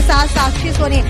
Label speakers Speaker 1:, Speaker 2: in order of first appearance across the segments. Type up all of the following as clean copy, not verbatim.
Speaker 1: साथ साक्षी सोनी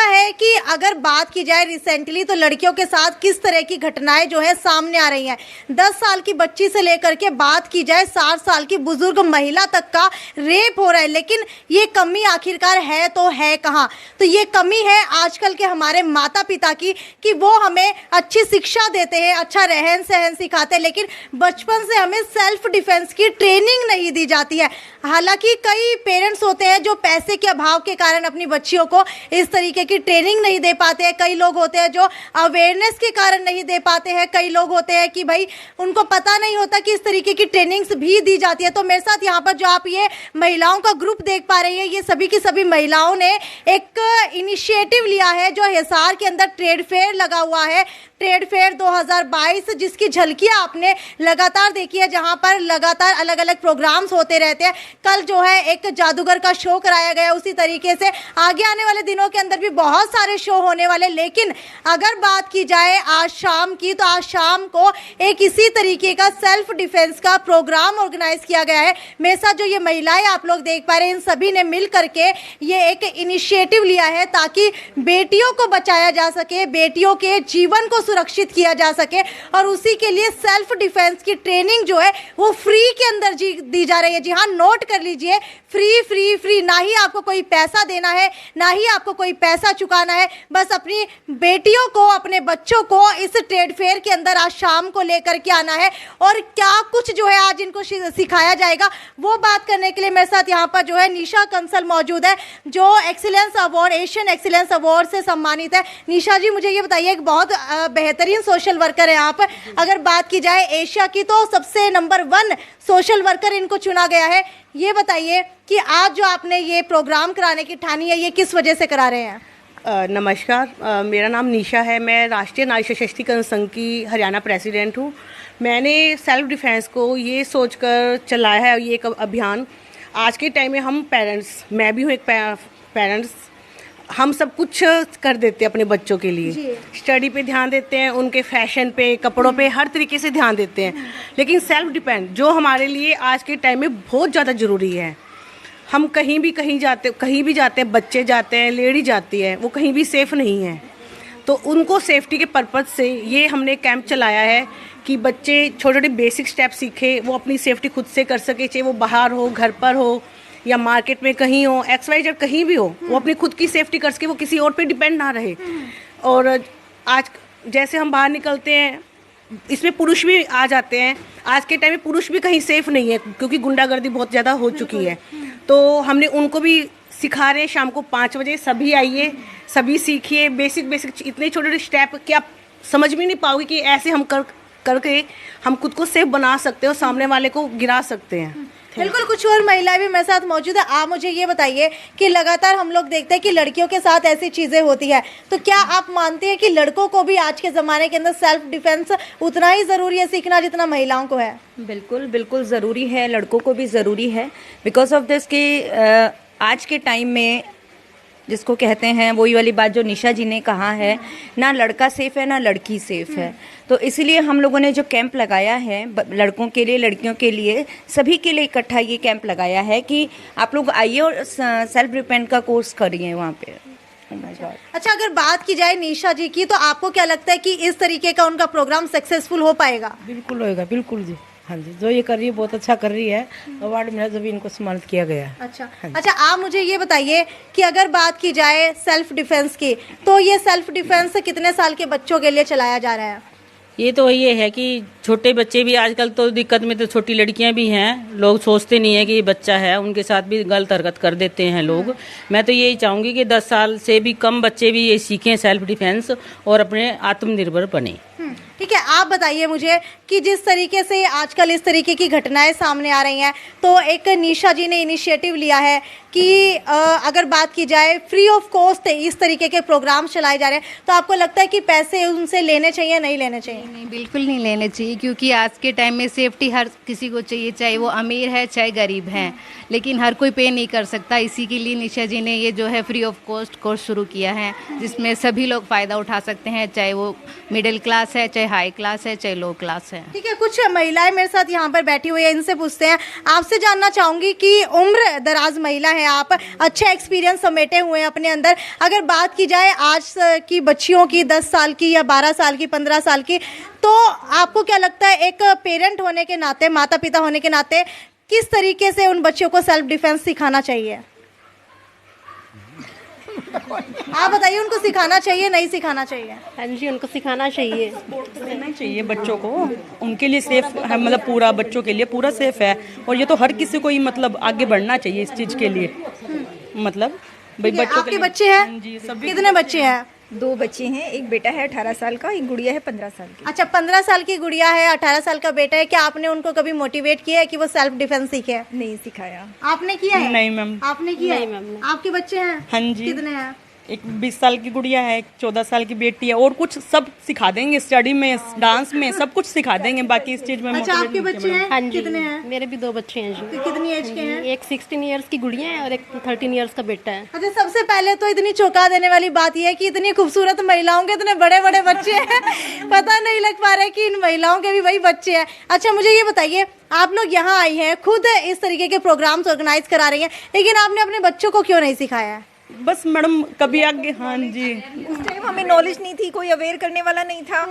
Speaker 1: है कि अगर बात की जाए रिसेंटली तो लड़कियों के साथ किस तरह की घटनाएं जो है सामने आ रही हैं। 10 साल की बच्ची से लेकर के बात की जाए 60 साल की बुजुर्ग महिला तक का रेप हो रहा है। लेकिन ये कमी आखिरकार है तो है कहाँ? तो ये कमी है आजकल के हमारे माता पिता की कि वो हमें अच्छी शिक्षा देते हैं, अच्छा रहन सहन सिखाते हैं, लेकिन बचपन से हमें सेल्फ डिफेंस की ट्रेनिंग नहीं दी जाती है। हालांकि कई पेरेंट्स होते हैं जो पैसे के अभाव के कारण अपनी बच्चियों को इस तरीके की ट्रेनिंग नहीं दे पाते हैं। कई लोग होते हैं जो अवेयरनेस के कारण नहीं दे पाते हैं। कई लोग होते हैं कि भाई उनको पता नहीं होता कि इस तरीके की ट्रेनिंग्स भी दी जाती है। तो मेरे साथ यहाँ पर जो आप ये महिलाओं का ग्रुप देख पा रही हैं, ये सभी की सभी महिलाओं ने एक इनिशिएटिव लिया है जो हिसार के अंदर ट्रेड फेयर लगा हुआ है, ट्रेड फेयर 2022, जिसकी झलकियां आपने लगातार देखी है, जहां पर लगातार अलग अलग प्रोग्राम्स होते रहते हैं। कल जो है एक जादूगर का शो कराया गया, उसी तरीके से आगे आने वाले दिनों के अंदर भी बहुत सारे शो होने वाले। लेकिन अगर बात की जाए आज शाम की, तो आज शाम को एक इसी तरीके का सेल्फ डिफेंस का प्रोग्राम ऑर्गेनाइज किया गया है। मेरे साथ जो ये महिलाएं आप लोग देख पा रहे हैं, इन सभी ने मिल करके ये एक इनिशिएटिव लिया है ताकि बेटियों को बचाया जा सके, बेटियों के जीवन को सुरक्षित किया जा सके, और उसी के लिए सेल्फ डिफेंस की ट्रेनिंग जो है वो फ्री के अंदर दी जा रही है। जी हाँ, नोट कर लीजिए, फ्री फ्री फ्री। ना ही आपको कोई पैसा देना है, ना ही आपको कोई पैसा चुकाना है। बस अपनी बेटियों को, अपने बच्चों को इस ट्रेड फेयर के अंदर आज शाम को लेकर के आना है। और क्या कुछ जो है आज इनको सिखाया जाएगा, वो बात करने के लिए मेरे साथ यहाँ पर जो है निशा कंसल मौजूद है, जो excellence award, Asian excellence award से सम्मानित है। निशा जी, मुझे ये बताइए, एक बहुत बेहतरीन सोशल वर्कर है आप। अगर बात की जाए एशिया की तो सबसे नंबर 1 सोशल वर्कर इनको चुना गया है। ये बताइए कि आज जो आपने ये प्रोग्राम कराने की ठानी है, ये किस वजह से करा रहे हैं?
Speaker 2: नमस्कार, मेरा नाम निशा है। मैं राष्ट्रीय नारी सशक्तिकरण संघ की हरियाणा प्रेसिडेंट हूँ। मैंने सेल्फ डिफेंस को ये सोचकर चलाया है ये एक अभियान। आज के टाइम में हम पेरेंट्स, मैं भी हूँ एक पेरेंट्स, हम सब कुछ कर देते हैं अपने बच्चों के लिए। स्टडी पे ध्यान देते हैं, उनके फैशन पे, कपड़ों पे, हर तरीके से ध्यान देते हैं। लेकिन सेल्फ डिपेंड जो हमारे लिए आज के टाइम में बहुत ज़्यादा ज़रूरी है। हम कहीं भी जाते हैं, बच्चे जाते हैं, लेडी जाती है, वो कहीं भी सेफ़ नहीं है। तो उनको सेफ्टी के पर्पज़ से ये हमने कैंप चलाया है कि बच्चे छोटे छोटे बेसिक स्टेप सीखे, वो अपनी सेफ्टी खुद से कर सके, चाहे वो बाहर हो, घर पर हो या मार्केट में कहीं हो, XYZ कहीं भी हो, वो अपनी खुद की सेफ्टी कर सके, वो किसी और पे डिपेंड ना रहे। और आज जैसे हम बाहर निकलते हैं, इसमें पुरुष भी आ जाते हैं। आज के टाइम में पुरुष भी कहीं सेफ नहीं है क्योंकि गुंडागर्दी बहुत ज़्यादा हो चुकी है। तो हमने उनको भी सिखा रहे हैं, शाम को 5 बजे सभी आइए, सभी सीखिए। बेसिक इतने छोटे छोटे स्टेप कि आप समझ भी नहीं पाओगे कि ऐसे हम करके हम खुद को सेफ बना सकते हैं और सामने वाले को गिरा सकते हैं।
Speaker 1: बिल्कुल, कुछ और महिलाएं भी मेरे साथ मौजूद है। आप मुझे ये बताइए कि लगातार हम लोग देखते हैं कि लड़कियों के साथ ऐसी चीज़ें होती है, तो क्या आप मानते हैं कि लड़कों को भी आज के ज़माने के अंदर सेल्फ डिफेंस उतना ही ज़रूरी है सीखना जितना महिलाओं को है?
Speaker 3: बिल्कुल बिल्कुल ज़रूरी है, लड़कों को भी ज़रूरी है। बिकॉज ऑफ दिस कि आज के टाइम में जिसको कहते हैं, वही वाली बात जो निशा जी ने कहा है, ना लड़का सेफ है ना लड़की सेफ है। तो इसीलिए हम लोगों ने जो कैंप लगाया है लड़कों के लिए, लड़कियों के लिए, सभी के लिए इकट्ठा ये कैंप लगाया है कि आप लोग आइए और सेल्फ डिफेंस का कोर्स करिए वहाँ पे।
Speaker 1: अच्छा, अगर बात की जाए निशा जी की, तो आपको क्या लगता है कि इस तरीके का उनका प्रोग्राम सक्सेसफुल हो पाएगा?
Speaker 4: बिल्कुल होएगा, बिल्कुल जी। हाँ जी, जो ये कर रही है बहुत अच्छा कर रही है। अवार्ड मिला जब इनको सम्मानित किया गया।
Speaker 1: अच्छा, आप मुझे ये बताइए कि अगर बात की जाए सेल्फ डिफेंस की, तो ये सेल्फ डिफेंस कितने साल के बच्चों के लिए चलाया जा रहा है?
Speaker 5: ये तो ये है कि छोटे बच्चे भी आजकल तो दिक्कत में, तो छोटी लड़कियां भी हैं, लोग सोचते नहीं है कि ये बच्चा है, उनके साथ भी गलत हरकत कर देते हैं लोग। मैं तो यही चाहूँगी कि 10 साल से भी कम बच्चे भी ये सीखें सेल्फ डिफेंस और अपने आत्मनिर्भर बने।
Speaker 1: ठीक है, आप बताइए मुझे कि जिस तरीके से आजकल इस तरीके की घटनाएं सामने आ रही हैं, तो एक निशा जी ने इनिशिएटिव लिया है कि अगर बात की जाए फ्री ऑफ कॉस्ट इस तरीके के प्रोग्राम चलाए जा रहे हैं, तो आपको लगता है कि पैसे उनसे लेने चाहिए, नहीं लेने चाहिए?
Speaker 6: नहीं, बिल्कुल नहीं लेने चाहिए, क्योंकि आज के टाइम में सेफ्टी हर किसी को चाहिए, चाहे वो अमीर है चाहे गरीब है, लेकिन हर कोई पे नहीं कर सकता। इसी के लिए निशा जी ने ये जो है फ्री ऑफ कॉस्ट कोर्स शुरू किया है, जिसमें सभी लोग फ़ायदा उठा सकते हैं, चाहे वो मिडिल क्लास है चाहे हाई क्लास है चाहे लो क्लास है।
Speaker 1: ठीक है, कुछ महिलाएं मेरे साथ यहाँ पर बैठी हुई है, इनसे पूछते हैं। आपसे जानना चाहूंगी कि उम्र दराज महिला है आप, अच्छे एक्सपीरियंस समेटे हुए हैं अपने अंदर। अगर बात की जाए आज की बच्चियों की, 10 साल की या 12 साल की, 15 साल की, तो आपको क्या लगता है एक पेरेंट होने के नाते, माता पिता होने के नाते, किस तरीके से उन बच्चों को सेल्फ डिफेंस सिखाना चाहिए? आप बताइए, उनको सिखाना चाहिए नहीं सिखाना चाहिए?
Speaker 2: हाँ जी, उनको सिखाना चाहिए।
Speaker 7: देना चाहिए बच्चों को, उनके लिए सेफ है, मतलब पूरा बच्चों के लिए पूरा सेफ है। और ये तो हर किसी को ही मतलब आगे बढ़ना चाहिए इस चीज़ के लिए। मतलब भाई बच्चों
Speaker 1: आपके बच्चे हैं?
Speaker 7: जी, सभी
Speaker 1: कितने बच्चे हैं?
Speaker 3: 2 बच्चे हैं, एक बेटा है 18 साल का, एक गुड़िया है 15 साल की।
Speaker 1: अच्छा, 15 साल की गुड़िया है, 18 साल का बेटा है। क्या आपने उनको कभी मोटिवेट किया है कि वो सेल्फ डिफेंस सीखे?
Speaker 3: नहीं सिखाया।
Speaker 1: आपने किया है?
Speaker 7: नहीं मैम।
Speaker 1: आपने किया है? आपके बच्चे हैं?
Speaker 7: हाँ जी।
Speaker 1: कितने हैं?
Speaker 7: एक 20 साल की गुड़िया है, एक 14 साल की बेटी है, और कुछ सब सिखा देंगे, स्टडी में, डांस में, सब कुछ सिखा देंगे। बाकी इस चीज में
Speaker 1: अच्छा, आपके बच्चे हैं?
Speaker 2: हाँ जी,
Speaker 1: कितने हैं?
Speaker 2: मेरे भी 2 बच्चे हैं जी।
Speaker 1: तो कितनी एज के हैं?
Speaker 2: एक 16 ईयर्स की गुड़िया है और एक 13 ईयर्स का बेटा है।
Speaker 1: अच्छा, सबसे पहले तो इतनी चौंका देने वाली बात यह है कि इतनी खूबसूरत महिलाओं के इतने बड़े बड़े बच्चे हैं। पता नहीं लग पा रहा है कि इन महिलाओं के भी वही बच्चे हैं। अच्छा, मुझे ये बताइए, आप लोग यहाँ आई हैं, खुद इस तरीके के प्रोग्राम्स ऑर्गेनाइज करा रही हैं, लेकिन आपने अपने बच्चों को क्यों नहीं सिखाया है?
Speaker 7: बस मैडम कभी आगे। हाँ जी,
Speaker 3: उस टाइम हमें नॉलेज नहीं थी, कोई अवेयर करने वाला नहीं था।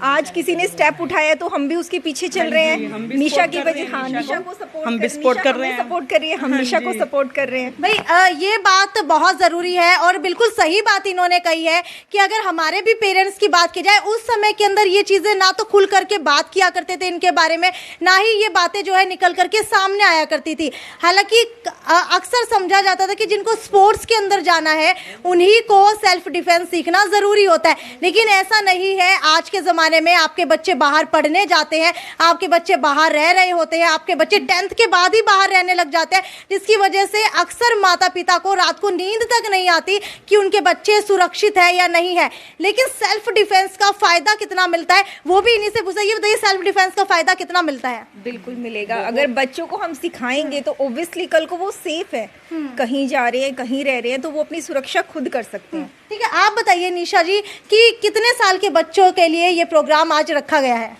Speaker 3: आज किसी ने स्टेप उठाया तो हम भी उसके पीछे चल रहे हैं। निशा की वजह, हाँ, निशा को सपोर्ट,
Speaker 7: हम भी सपोर्ट कर रहे हैं,
Speaker 3: सपोर्ट कर रही है, हम निशा को सपोर्ट कर रहे हैं।
Speaker 1: भाई ये बात बहुत ज़रूरी है और बिल्कुल सही बात इन्होंने कही है कि अगर हमारे भी पेरेंट्स की बात की जाए, उस समय के अंदर ये चीज़ें ना तो खुल करके बात किया करते थे इनके बारे में, ना ही ये बातें जो है निकल करके सामने आया करती थी। हालांकि अक्सर समझा जाता था कि जिनको स्पोर्ट्स के अंदर जाना है उन्हीं को सेल्फ डिफेंस सीखना ज़रूरी होता है, लेकिन ऐसा नहीं है। आज के ज़माने में आपके बच्चे बाहर पढ़ने जाते हैं, आपके बच्चे बाहर रह रहे होते हैं, आपके बच्चे 10th के बाद ही बाहर रहने लग जाते हैं, जिसकी वजह से अक्सर माता पिता को रात को नींद तक नहीं आती कि उनके बच्चे सुरक्षित है या नहीं है। लेकिन सेल्फ डिफेंस का फ़ायदा कितना मिलता है वो भी इन्हीं से पूछा। ये बताइए, सेल्फ डिफेंस का फ़ायदा कितना मिलता है?
Speaker 3: बिल्कुल मिलेगा। अगर बच्चों को हम सिखाएंगे तो ऑब्वियसली कल को वो सेफ है, कहीं जा रहे हैं, कहीं रह रहे हैं, तो वो अपनी सुरक्षा खुद कर सकते हैं।
Speaker 1: ठीक है, आप बताइए निशा जी कि कितने साल के बच्चों के लिए ये प्रोग्राम आज रखा गया है?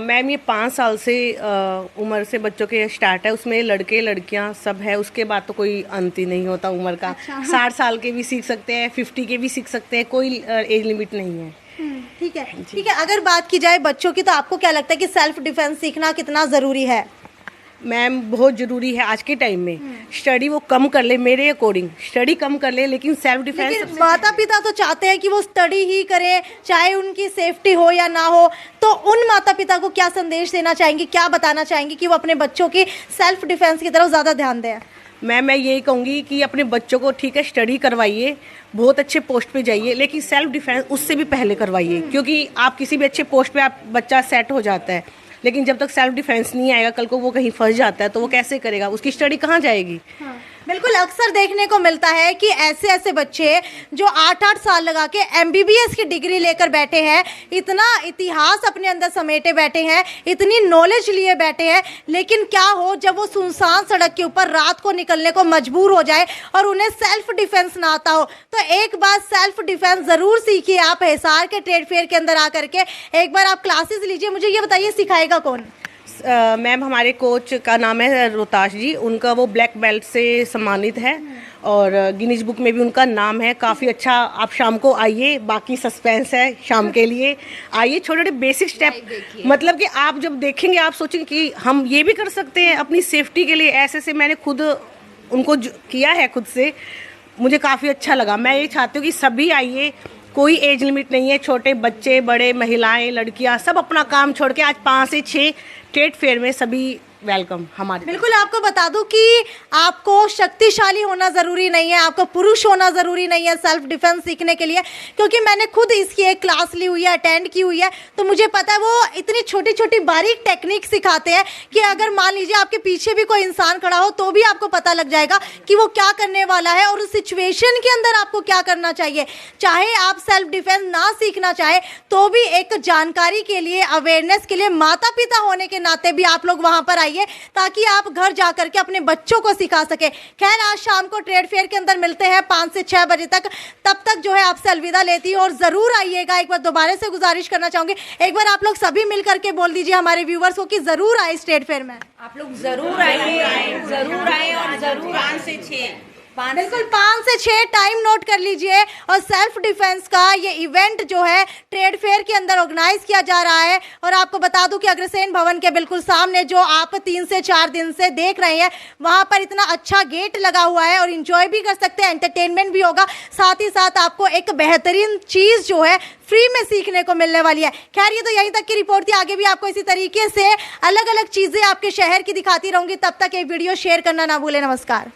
Speaker 2: मैम, ये 5 साल से उम्र से बच्चों के स्टार्ट है, उसमें लड़के लड़कियां सब है, उसके बाद तो कोई अंत ही नहीं होता उम्र का। 60 साल के भी सीख सकते हैं, 50 के भी सीख सकते हैं, कोई एज लिमिट नहीं है।
Speaker 1: ठीक है, ठीक है। अगर बात की जाए बच्चों की, तो आपको क्या लगता है कि सेल्फ डिफेंस सीखना कितना ज़रूरी है?
Speaker 2: मैम, बहुत ज़रूरी है आज के टाइम में। स्टडी वो कम कर ले, मेरे अकॉर्डिंग स्टडी कम कर ले, लेकिन सेल्फ डिफेंस।
Speaker 1: माता पिता तो चाहते हैं कि वो स्टडी ही करें, चाहे उनकी सेफ्टी हो या ना हो। तो उन माता पिता को क्या संदेश देना चाहेंगी, क्या बताना चाहेंगी कि वो अपने बच्चों की सेल्फ डिफेंस की तरफ ज़्यादा ध्यान दें?
Speaker 2: मैं यही कहूँगी कि अपने बच्चों को ठीक है स्टडी करवाइए, बहुत अच्छे पोस्ट पे जाइए, लेकिन सेल्फ डिफेंस उससे भी पहले करवाइए, क्योंकि आप किसी भी अच्छे पोस्ट पे आप बच्चा सेट हो जाता है, लेकिन जब तक सेल्फ डिफेंस नहीं आएगा, कल को वो कहीं फंस जाता है तो वो कैसे करेगा, उसकी स्टडी कहाँ जाएगी?
Speaker 1: बिल्कुल, अक्सर देखने को मिलता है कि ऐसे बच्चे जो 8-8 साल लगा के MBBS की डिग्री लेकर बैठे हैं, इतना इतिहास अपने अंदर समेटे बैठे हैं, इतनी नॉलेज लिए बैठे हैं, लेकिन क्या हो जब वो सुनसान सड़क के ऊपर रात को निकलने को मजबूर हो जाए और उन्हें सेल्फ डिफेंस ना आता हो। तो एक बार सेल्फ डिफेंस ज़रूर सीखिए आप हिसार के ट्रेड फेयर के अंदर आकर के, एक बार आप क्लासेस लीजिए। मुझे ये बताइए, सिखाएगा कौन?
Speaker 2: मैम, हमारे कोच का नाम है रोहताश जी, उनका वो ब्लैक बेल्ट से सम्मानित है और गिनीज बुक में भी उनका नाम है। काफ़ी अच्छा, आप शाम को आइए, बाकी सस्पेंस है शाम के लिए। आइए, छोटे छोटे बेसिक स्टेप, मतलब कि आप जब देखेंगे आप सोचेंगे कि हम ये भी कर सकते हैं अपनी सेफ्टी के लिए। ऐसे से मैंने खुद उनको किया है खुद से, मुझे काफ़ी अच्छा लगा। मैं ये चाहती हूँ कि सभी आइए, कोई एज लिमिट नहीं है, छोटे बच्चे, बड़े, महिलाएं, लड़कियां, सब अपना काम छोड़ के आज 5 से 6 ट्रेड फेयर में सभी वेलकम हमारे।
Speaker 1: बिल्कुल, आपको बता दूं कि आपको शक्तिशाली होना ज़रूरी नहीं है, आपको पुरुष होना ज़रूरी नहीं है सेल्फ डिफेंस सीखने के लिए, क्योंकि मैंने खुद इसकी एक क्लास ली हुई है, अटेंड की हुई है, तो मुझे पता है वो इतनी छोटी छोटी बारीक टेक्निक सिखाते हैं कि अगर मान लीजिए आपके पीछे भी कोई इंसान खड़ा हो तो भी आपको पता लग जाएगा कि वो क्या करने वाला है और उस सिचुएशन के अंदर आपको क्या करना चाहिए। चाहे आप सेल्फ डिफेंस ना सीखना चाहे तो भी एक जानकारी के लिए, अवेयरनेस के लिए माता पिता होने के नाते भी आप लोग वहाँ पर आइए ताकि आप घर जा करके अपने बच्चों को सिखा सके। खैर, आज शाम को ट्रेड फेयर के अंदर मिलते हैं 5 से 6 बजे तक। तब तक जो है आपसे अलविदा लेती हूँ और जरूर आइएगा। एक बार दोबारा से गुजारिश करना चाहूंगी, एक बार आप लोग सभी मिल करके बोल दीजिए हमारे व्यूवर्स को कि जरूर आए इस ट्रेड फेयर में।
Speaker 3: आप लोग जरूर आइए, जरूर आए और जरूर
Speaker 5: 5 से 6
Speaker 1: बिल्कुल 5 से 6 टाइम नोट कर लीजिए। और सेल्फ डिफेंस का ये इवेंट जो है ट्रेड फेयर के अंदर ऑर्गेनाइज किया जा रहा है। और आपको बता दूं कि अग्रसेन भवन के बिल्कुल सामने जो आप 3 से 4 दिन से देख रहे हैं, वहां पर इतना अच्छा गेट लगा हुआ है और इंजॉय भी कर सकते हैं, एंटरटेनमेंट भी होगा, साथ ही साथ आपको एक बेहतरीन चीज जो है फ्री में सीखने को मिलने वाली है। खैर, ये तो यहीं तक की रिपोर्ट थी। आगे भी आपको इसी तरीके से अलग अलग चीजें आपके शहर की दिखाती रहूंगी। तब तक एक वीडियो शेयर करना ना भूलें। नमस्कार।